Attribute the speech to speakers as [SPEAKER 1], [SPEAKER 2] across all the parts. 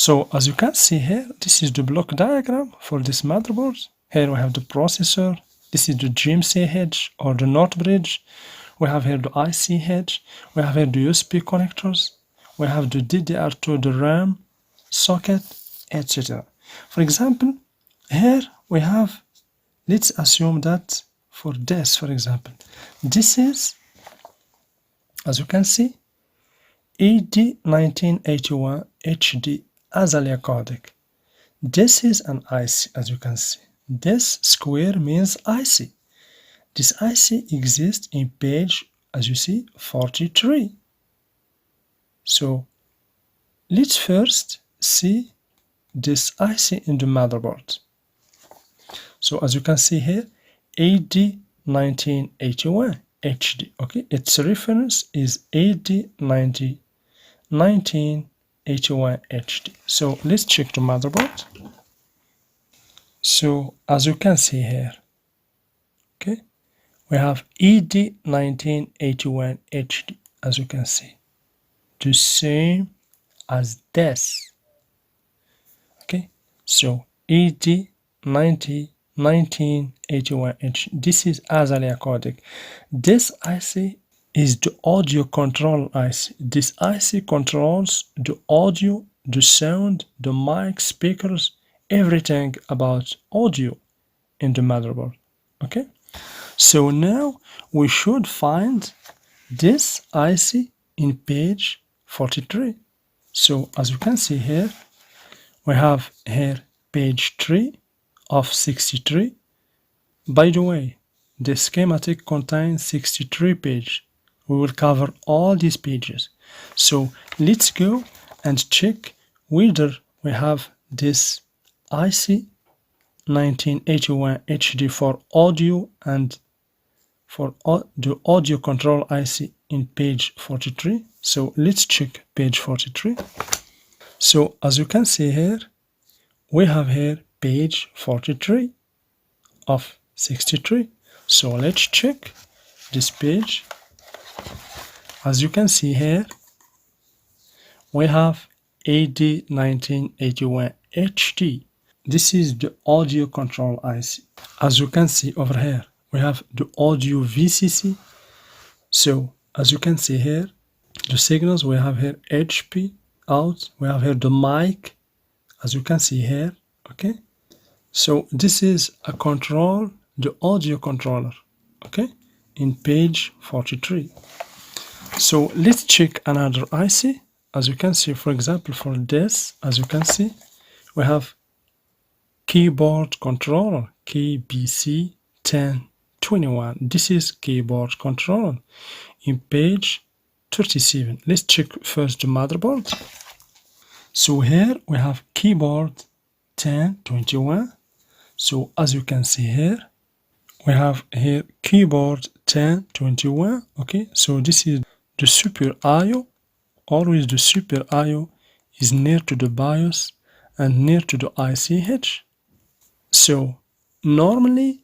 [SPEAKER 1] So as you can see here, this is the block diagram for this motherboard. Here we have the processor. This is the GMC or the NOT bridge. We have here the IC head. We have here the USB connectors. We have the DDR2, the RAM, socket, etc. For example, here we have, let's assume that for this, for example, this is, as you can see, ED1981 HD Azalea codec. This is an IC, as you can see. This square means IC. This IC exists in page, as you see, 43. So let's first see this IC in the motherboard. So as you can see here, AD1981 HD. Okay, its reference is AD1981 HD. So let's check the motherboard. So as you can see here, okay, we have ED1981 HD, as you can see, the same as this. Okay, so ED1981 HD. This is Azalea codec. This IC is the audio control IC. This IC controls the audio, the sound, the mic, speakers, everything about audio in the motherboard. Okay, so now we should find this IC in page 43. So as you can see here, we have here page 3 of 63. By the way, the schematic contains 63 pages. We will cover all these pages. So let's go and check whether we have this IC 1981 HD for audio and for the audio control IC in page 43. So let's check page 43. So as you can see here, we have here page 43 of 63. So let's check this page. As you can see here, we have AD1981 HD. This is the audio control IC. As you can see over here, we have the audio VCC. So as you can see here, the signals, we have here HP out, we have here the mic, as you can see here. Okay, so this is a control, the audio controller, okay, in page 43. So let's check another IC. As you can see, for example, for this, as you can see, we have keyboard controller KBC 1021. This is keyboard controller in page 37. Let's check first the motherboard. So here we have keyboard 1021. So as you can see here, we have here keyboard 1021. Okay, so this is the super IO. Always the super IO is near to the BIOS and near to the ICH. So normally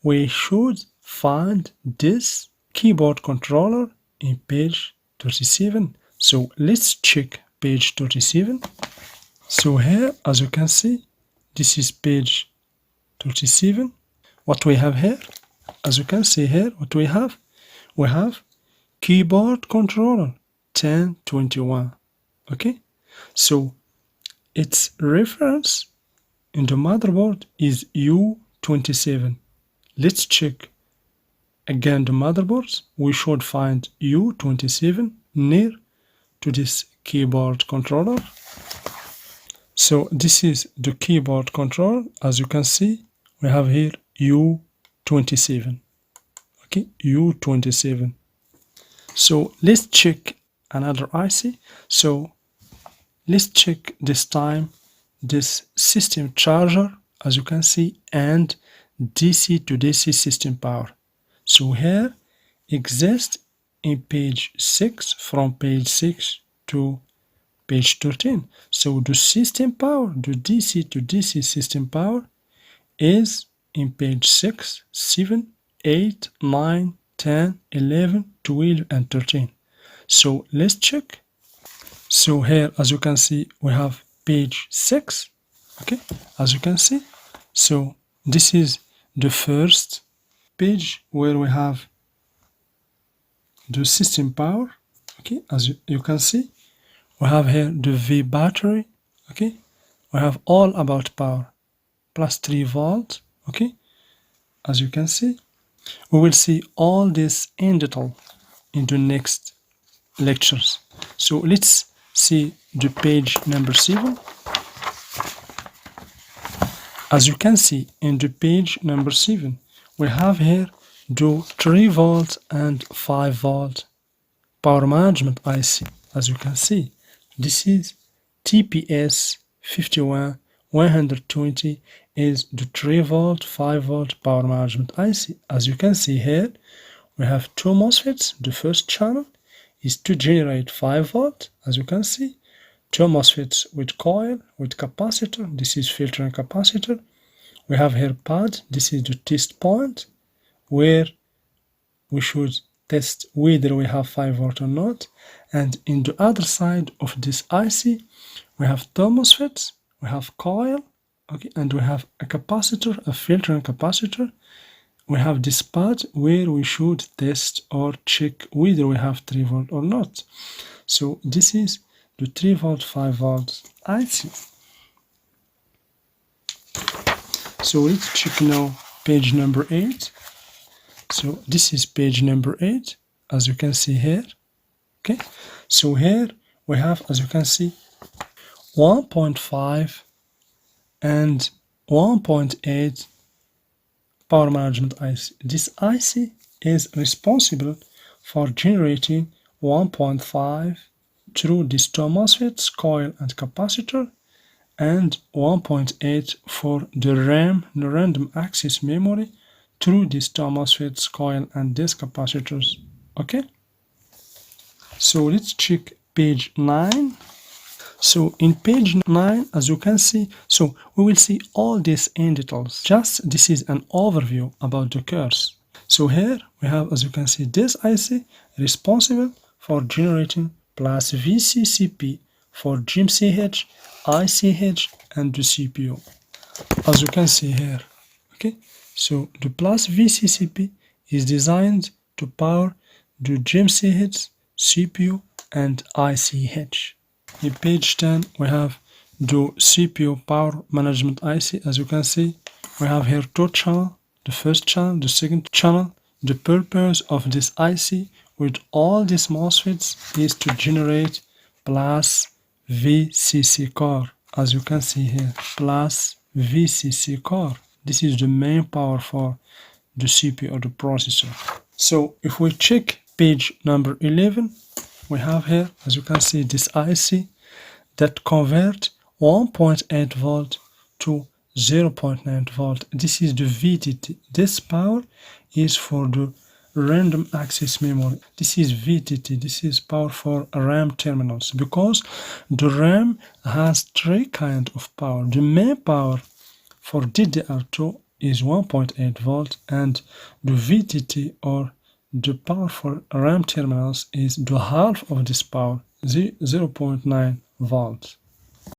[SPEAKER 1] we should find this keyboard controller in page 37. So let's check page 37. So here, as you can see, this is page 37. What we have here, as you can see here, what we have keyboard controller 1021. Okay, so its reference in the motherboard is U27. Let's check again the motherboards. We should find U27 near to this keyboard controller. So this is the keyboard controller. As you can see, we have here U27. Okay, U27. So let's check another IC. So let's check this time this system charger, as you can see, and DC to DC system power. So here exists in page 6, from page 6 to page 13. So the system power, the DC to DC system power, is in page 6, 7, 8, 9, 10, 11, 12, and 13. So let's check. So here, as you can see, we have page 6. Okay, as you can see. So this is the first page where we have the system power. Okay, as you can see, we have here the V battery. Okay, we have all about power plus 3 volt. Okay, as you can see, we will see all this in detail in the next lectures. So let's see the page number 7. As you can see in the page number 7, we have here the 3 volt and 5 volt power management IC. As you can see, this is TPS 51120 is the 3 volt 5 volt power management IC. As you can see here, we have two MOSFETs. The first channel is to generate 5 volt, as you can see. Two MOSFETs with coil, with capacitor. This is filter and capacitor. We have here pad. This is the test point where we should test whether we have 5 volt or not. And in the other side of this IC, we have two MOSFETs, we have coil, okay, and we have a capacitor, a filter and capacitor. We have this pad where we should test or check whether we have 3 volt or not. So this is the 3 volt 5 volt IC. So let's check now page number 8. So this is page number 8, as you can see here. Okay, so here we have, as you can see, 1.5 and 1.8 power management IC. This IC is responsible for generating 1.5 through these two MOSFETs, coil and capacitor, and 1.8 for the RAM, the random access memory, through these two MOSFETs, coil and these capacitors. Okay, so let's check page 9. So in page 9, as you can see, so we will see all this in details. Just this is an overview about the course. So here we have, as you can see, this IC responsible for generating plus VCCP for GMCH, ICH, and the CPU. As you can see here. Okay, so the plus VCCP is designed to power the GMCH, CPU, and ICH. In page 10, we have the CPU power management IC. As you can see, we have here two channels, the first channel, the second channel. The purpose of this IC with all these MOSFETs is to generate plus VCC core. As you can see here, plus VCC core. This is the main power for the CPU or the processor. So if we check page number 11, we have here, as you can see, this IC that convert 1.8 volt to 0.9 volt. This is the VTT. This power is for the random access memory. This is VTT. This is power for RAM terminals, because the RAM has three kinds of power. The main power for DDR2 is 1.8 volt, and the VTT, or the power for RAM terminals, is the half of this power, 0.9 volts.